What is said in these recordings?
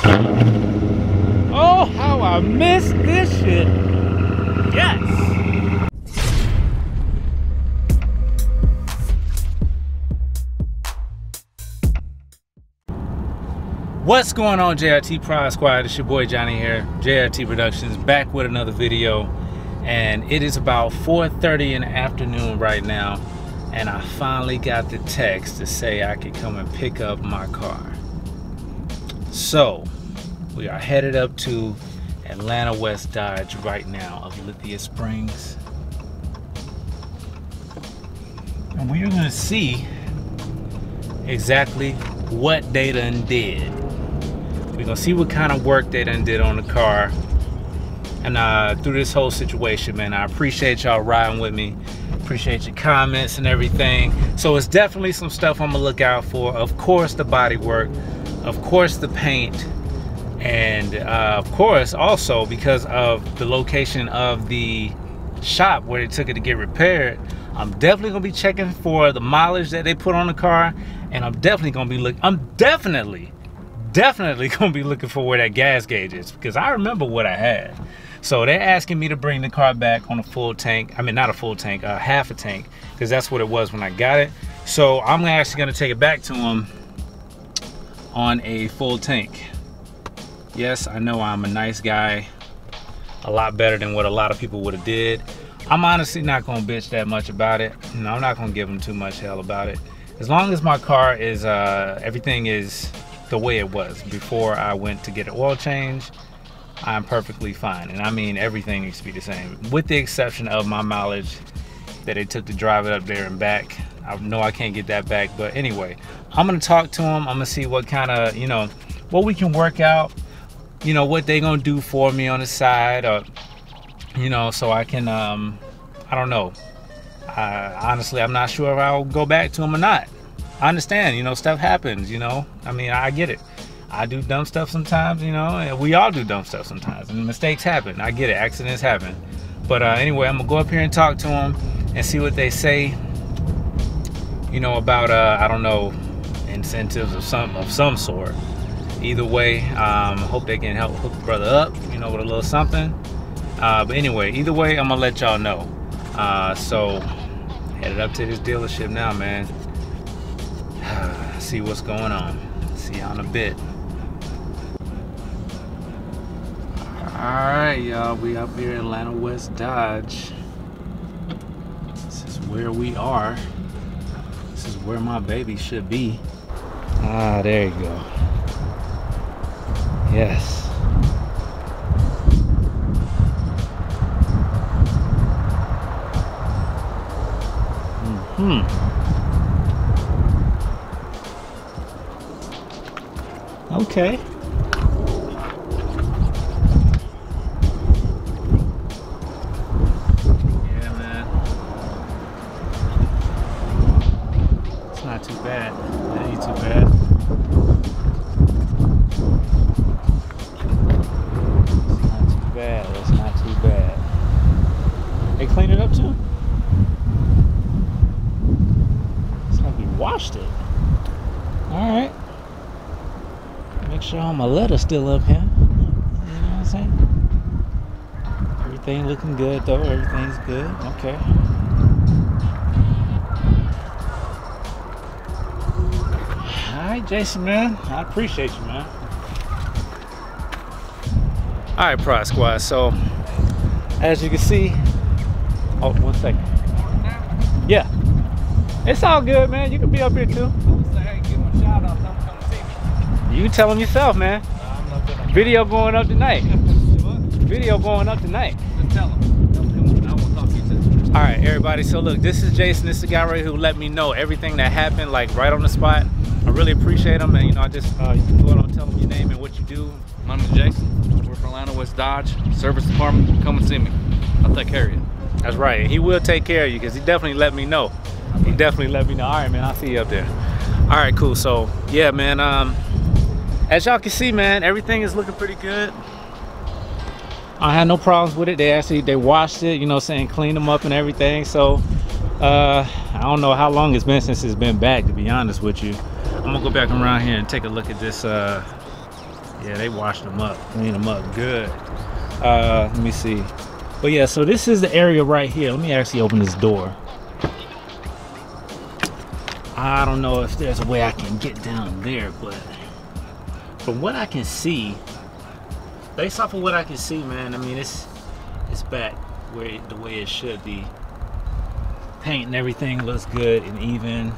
Oh, how I miss this shit. Yes. What's going on, JRT Prod Squad? It's your boy Johnny here, JRT Productions, back with another video. And it is about 4:30 in the afternoon right now, and I finally got the text to say I could come and pick up my car. So we are headed up to Atlanta West Dodge right now of Lithia Springs, and we're gonna see exactly what they done did. We're gonna see what kind of work they done did on the car. And through this whole situation, man, I appreciate y'all riding with me. Appreciate your comments and everything. So it's definitely some stuff I'm gonna look out for. Of course, the body work, of course, the paint, and of course, also because of the location of the shop where they took it to get repaired, I'm definitely gonna be checking for the mileage that they put on the car, and I'm definitely gonna be looking. I'm definitely gonna be looking for where that gas gauge is, because I remember what I had. So they're asking me to bring the car back on a full tank. I mean, not a full tank, half a tank, because that's what it was when I got it. So I'm actually gonna take it back to them on a full tank. Yes, I know I'm a nice guy, a lot better than what a lot of people would have did. I'm honestly not gonna bitch that much about it. No, I'm not gonna give them too much hell about it. As long as my car is, everything is the way it was before I went to get an oil change, I'm perfectly fine. And I mean, everything needs to be the same, with the exception of my mileage that they took to drive it up there and back. I know I can't get that back, but anyway, I'm gonna talk to them. I'm gonna see what kind of, you know, what we can work out, you know, what they gonna do for me on the side, or, you know, so I can, I don't know. Honestly, I'm not sure if I'll go back to them or not. I understand, you know, stuff happens, you know. I mean, I get it. I do dumb stuff sometimes, you know, and we all do dumb stuff sometimes, and mistakes happen. I get it, accidents happen. But anyway, I'm gonna go up here and talk to them and see what they say, you know, about I don't know, incentives of some sort. Either way, hope they can help hook the brother up, you know, with a little something. But anyway, either way, I'm gonna let y'all know. So headed up to this dealership now, man. See what's going on. See y'all in a bit. Alright, y'all, we up here in Atlanta West Dodge. This is where we are. This is where my baby should be. Ah, there you go. Yes. Okay. Yeah, man. It's not too bad. It ain't too bad. It's not too bad. It's not too bad. They cleaned it up too? It's like you washed it. Alright. Make sure all my letter's still up here. You know what I'm saying? Everything looking good though. Everything's good. Okay. Alright, Jason, man. I appreciate you, man. Alright, Prod Squad. So, as you can see. Oh, 1 second. Yeah. It's all good, man. You can be up here too. You tell them yourself, man. Video going up tonight. Video going up tonight. Tell them. I will talk to you too. All right, everybody. So look, this is Jason. This is the guy right here who let me know everything that happened, like right on the spot. I really appreciate him, and you know, I just you can go ahead and tell them your name and what you do. My name is Jason. We're from Atlanta West Dodge Service Department. Come and see me. I'll take care of you. That's right. He will take care of you because he definitely let me know. He definitely let me know. All right, man. I'll see you up there. All right, cool. So yeah, man. As y'all can see, man, everything is looking pretty good. I had no problems with it. They washed it, you know, saying cleaned them up and everything. So I don't know how long it's been since it's been back, to be honest with you. I'm gonna go back around here and take a look at this Yeah, they washed them up, cleaned them up good. Let me see. But yeah, so this is the area right here. Let me actually open this door. I don't know if there's a way I can get down there, but from what I can see, based off of what I can see, man, I mean, it's back where the way it should be. Paint and everything looks good and even.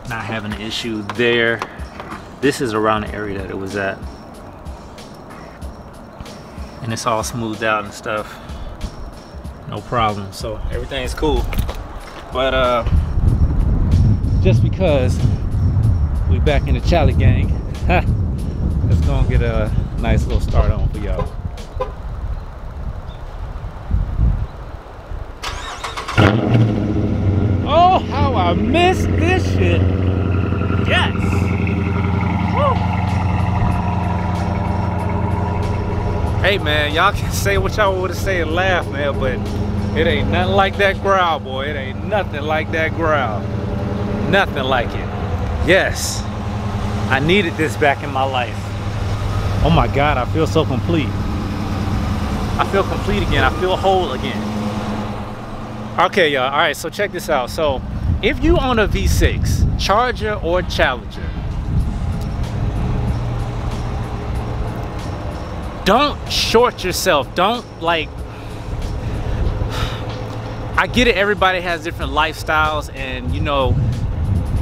Not having an issue there. This is around the area that it was at. And it's all smoothed out and stuff. No problem. So everything's cool. But just because we back in the Charlie gang, let's go and get a nice little start on for y'all. Oh, how I missed this shit. Yes. Woo. Hey man, y'all can say what y'all want to say and laugh, man, but it ain't nothing like that growl, boy. It ain't nothing like that growl. Nothing like it. Yes. I needed this back in my life. Oh my God, I feel so complete. I feel complete again. I feel whole again. Okay, y'all. All right, so check this out. So if you own a V6, Charger or Challenger, don't short yourself. Don't like, I get it, everybody has different lifestyles, and you know,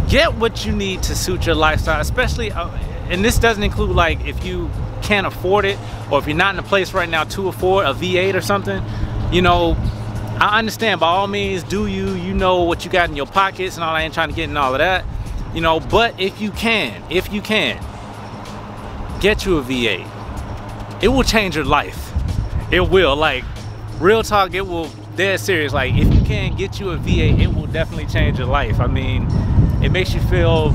get what you need to suit your lifestyle, especially, and this doesn't include like if you can't afford it, or if you're not in a place right now to afford a V8 or something, you know, I understand, by all means, do you know what you got in your pockets and all. I ain't trying to get in all of that, you know, but if you can, get you a V8. It will change your life. It will, like, real talk, it will, dead serious. Like, if you can get you a V8, it will definitely change your life. I mean, it makes you feel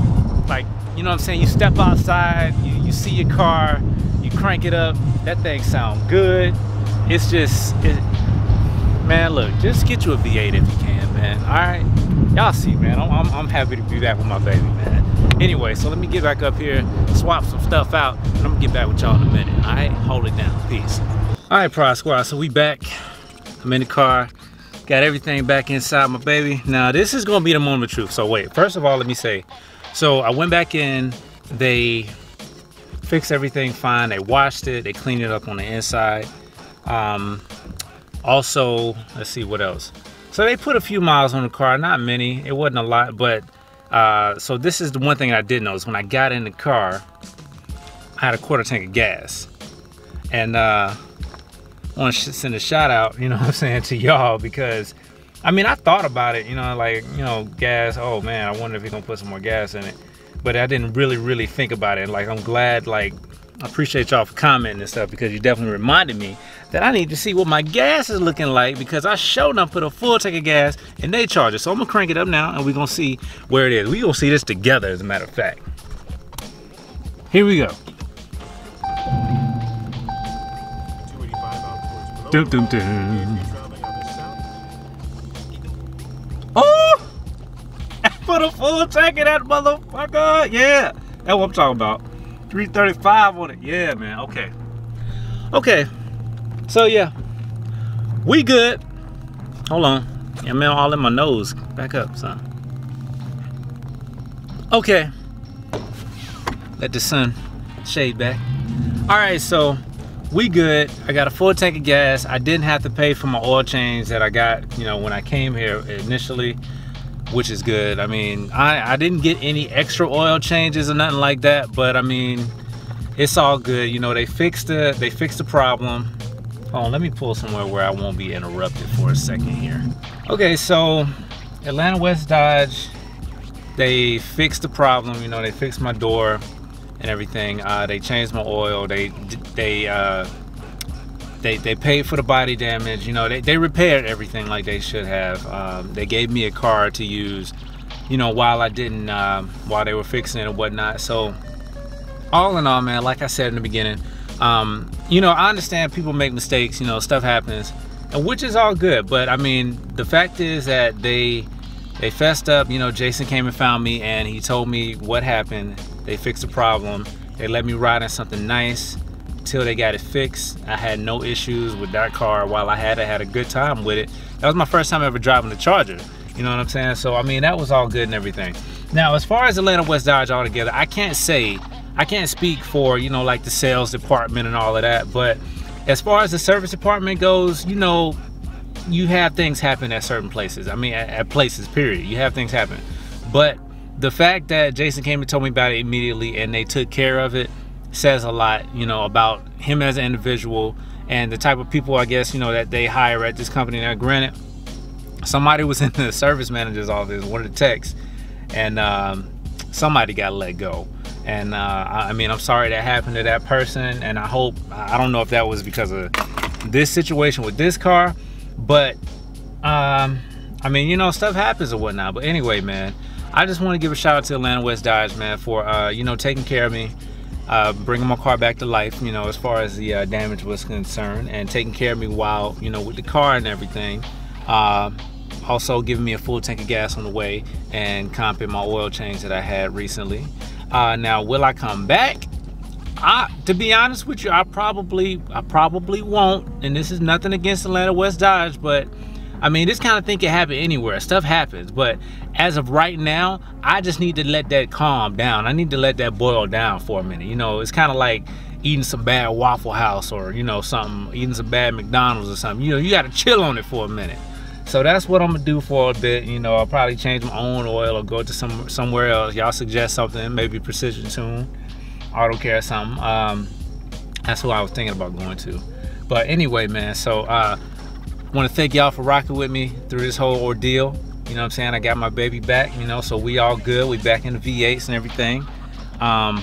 like, you know what I'm saying, you step outside, you see your car, you crank it up, that thing sound good. It's just, man, look, just get you a V8 if you can, man. All right, y'all see, man, I'm happy to be back with my baby, man. Anyway, so let me get back up here, swap some stuff out, and I'm gonna get back with y'all in a minute. All right, hold it down. Peace. All right, Prod Squad, so we back. I'm in the car, got everything back inside my baby. Now this is gonna be the moment of truth. So wait, first of all, let me say, so I went back in, they fixed everything fine, they washed it, they cleaned it up on the inside. Also, let's see what else. So they put a few miles on the car, not many, it wasn't a lot, but so this is the one thing I did notice. When I got in the car, I had a quarter tank of gas. And I want to send a shout out, you know what I'm saying, to y'all, because I mean, I thought about it, you know, like, you know, gas, oh man, I wonder if he's gonna put some more gas in it. But I didn't really think about it. Like, I'm glad, like, I appreciate y'all for commenting and stuff, because you definitely reminded me that I need to see what my gas is looking like, because I showed them put a full tank of gas and they charge it. So I'm gonna crank it up now and we're gonna see where it is. We're gonna see this together, as a matter of fact. Here we go. Dum, dum, dum. Oh! I put a full tank in that motherfucker. Yeah, that's what I'm talking about. 335 on it. Yeah, man. Okay. Okay. So yeah, we good. Hold on. Yeah, man, all in my nose. Back up, son. Okay. Let the sun shade back. All right, so we good. I got a full tank of gas. I didn't have to pay for my oil change that I got, you know, when I came here initially, which is good. I mean, I didn't get any extra oil changes or nothing like that, but I mean, it's all good. You know, they fixed the problem. Hold on, let me pull somewhere where I won't be interrupted for a second here. Okay, so Atlanta West Dodge, they fixed the problem. You know, they fixed my door and everything. They changed my oil. They paid for the body damage. You know, they repaired everything like they should have. They gave me a car to use, you know, while they were fixing it and whatnot. So all in all, man, like I said in the beginning, you know, I understand people make mistakes, you know, stuff happens, and which is all good. But I mean, the fact is that they fessed up. You know, Jason came and found me and he told me what happened. They fixed the problem, They let me ride in something nice till they got it fixed. I had no issues with that car. While I had a good time with it. That was my first time ever driving the Charger. You know what I'm saying? So I mean, that was all good and everything. Now, as far as Atlanta West Dodge altogether, I can't speak for, you know, like the sales department and all of that, but as far as the service department goes, you know, you have things happen at certain places. I mean, at places, period. You have things happen. But the fact that Jason came and told me about it immediately and they took care of it says a lot, you know, about him as an individual and the type of people, I guess, you know, that they hire at this company. Now, granted, somebody was in the service manager's office, one of the techs, and somebody got let go. And I mean, I'm sorry that happened to that person, and I don't know if that was because of this situation with this car, but I mean, you know, stuff happens or whatnot. But anyway, man, I just want to give a shout out to Atlanta West Dodge, man, for you know, taking care of me, bringing my car back to life, you know, as far as the damage was concerned, and taking care of me while, you know, with the car and everything. Also giving me a full tank of gas on the way and comping my oil change that I had recently. Now, will I come back? To be honest with you, I probably won't. And this is nothing against Atlanta West Dodge, but I mean, this kind of thing can happen anywhere. Stuff happens. But as of right now, I just need to let that calm down. I need to let that boil down for a minute. You know, it's kind of like eating some bad Waffle House, or, you know, eating some bad McDonald's or something. You know, you got to chill on it for a minute. So that's what I'm gonna do for a bit. You know, I'll probably change my own oil or go to somewhere else. Y'all suggest something, maybe Precision Tune, Auto Care or something. That's who I was thinking about going to. But anyway, man, so I want to thank y'all for rocking with me through this whole ordeal. You know what I'm saying? I got my baby back, you know, so we all good. We back in the V8s and everything. I'm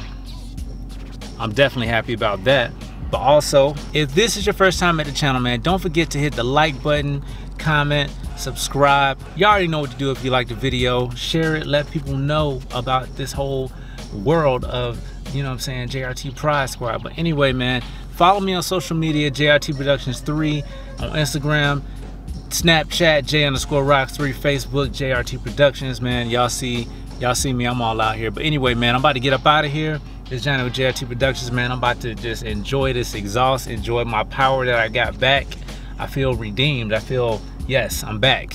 definitely happy about that. But also, if this is your first time at the channel, man, don't forget to hit the like button, comment, subscribe. You already know what to do if you like the video. Share it, let people know about this whole world of, you know what I'm saying, JRT Pride Squad. But anyway, man, follow me on social media, JRTProductions 3 on Instagram, Snapchat, J_Rocks3, Facebook, JRT Productions, man. Y'all see me, I'm all out here. But anyway, man, I'm about to get up out of here. This Johnny with JRT Productions, man. I'm about to just enjoy this exhaust, enjoy my power that I got back. I feel redeemed. I feel, yes, I'm back.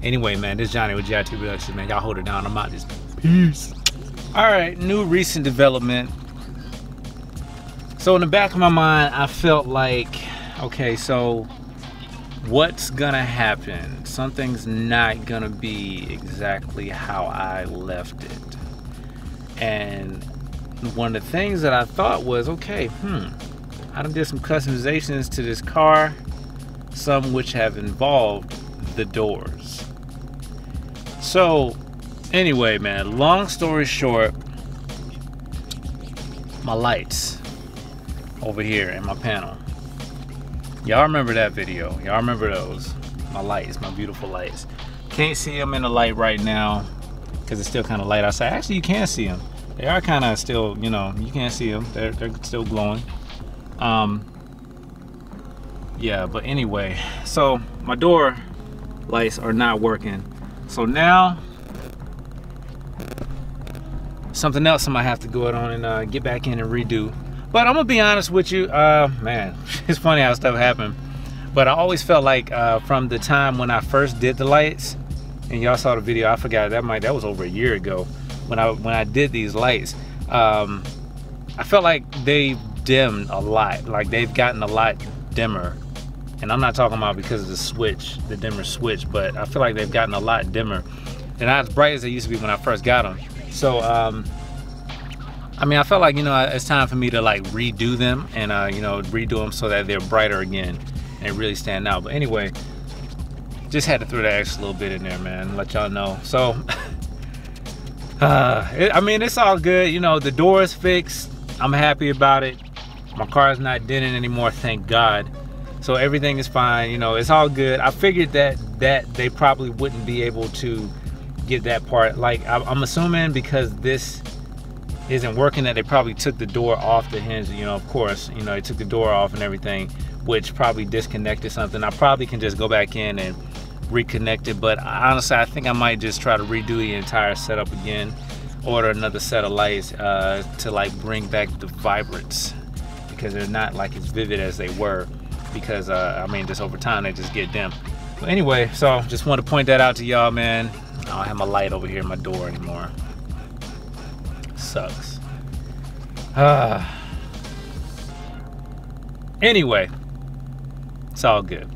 Anyway, man, this Johnny with JRT Productions, man. Y'all hold it down. I'm out. This. Peace. All right, new recent development. So in the back of my mind, I felt like, okay, so what's gonna happen? Something's not gonna be exactly how I left it. And one of the things that I thought was, okay, I done did some customizations to this car, some which have involved the doors. So anyway, man, long story short, my lights over here in my panel. Y'all remember that video? Y'all remember those? My lights, my beautiful lights. Can't see them in the light right now because it's still kind of light outside. Actually, you can see them. They are kind of still, you know, you can't see them. They're still glowing. Yeah, but anyway, so my door lights are not working. So now something else I might have to go on and get back in and redo. But I'm gonna be honest with you, man, it's funny how stuff happened. But I always felt like from the time when I first did the lights, and y'all saw the video, I forgot that was over a year ago when I did these lights. I felt like they dimmed a lot, like they've gotten a lot dimmer. And I'm not talking about because of the switch, the dimmer switch, but I feel like they've gotten a lot dimmer. They're not as bright as they used to be when I first got them. So I mean, I felt like, you know, it's time for me to like redo them and you know, redo them so that they're brighter again and really stand out. But anyway, just had to throw that extra little bit in there, man, let y'all know. So I mean, it's all good. You know, the door is fixed. I'm happy about it. My car's not dented anymore, thank God. So everything is fine. You know, it's all good. I figured that they probably wouldn't be able to get that part. Like, I'm assuming because this isn't working that they probably took the door off the hinge. You know, of course, you know, they took the door off and everything, which probably disconnected something. I probably can just go back in and reconnect it, but honestly, I think I might just try to redo the entire setup again. order another set of lights to like bring back the vibrance, because they're not like as vivid as they were, because I mean, just over time they just get dim. But anyway, so just want to point that out to y'all, man. I don't have my light over here in my door anymore. Sucks. Anyway, it's all good.